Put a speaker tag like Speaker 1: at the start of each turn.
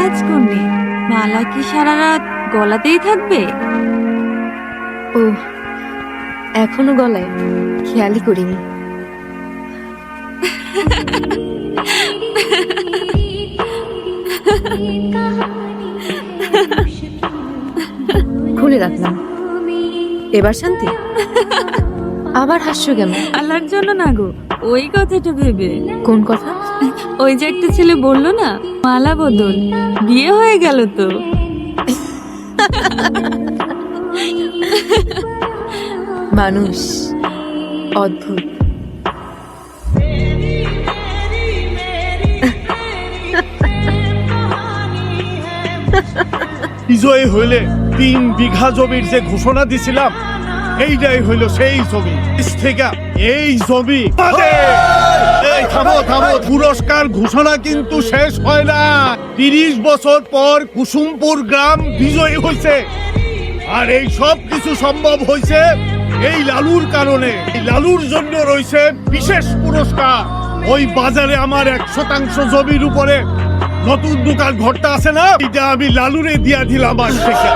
Speaker 1: রাজকন্যা, মালা কি সারা রাত গলাতেই থাকবে?
Speaker 2: ও, এখনো গলায়? খেয়ালই করিনি। খুলে রাখলাম। এবার শান্তি? আবার হাসছো কেন?
Speaker 1: আল্লাহর জন্য না গো, ওই কথাটা ভেবে।
Speaker 2: কোন কথা?
Speaker 1: ওই যে একটা ছেলে বললো না, মালা বদল, বিয়ে হয়ে গেল তো।
Speaker 2: মানুষ অদ্ভুত।
Speaker 3: বিজয় হইলে 3 বিঘা জমির যে ঘোষণা দিছিলাম, এইটাই হইল সেই জমি। থেকে এই জমি এই থামো থামো, পুরস্কার ঘোষণা কিন্তু শেষ হয় না। 30 বছর পর কুসুমপুর গ্রাম বিজয়ী হয়েছে, আর এই সব কিছু সম্ভব হয়েছে এই লালুর কারণে। এই লালুর জন্য রয়েছে বিশেষ পুরস্কার। ওই বাজারে আমার 1% জমির উপরে নতুন দোকান ঘরটা আছে না, এটা আমি লালুরে দিয়া দিলাম আজ থেকে।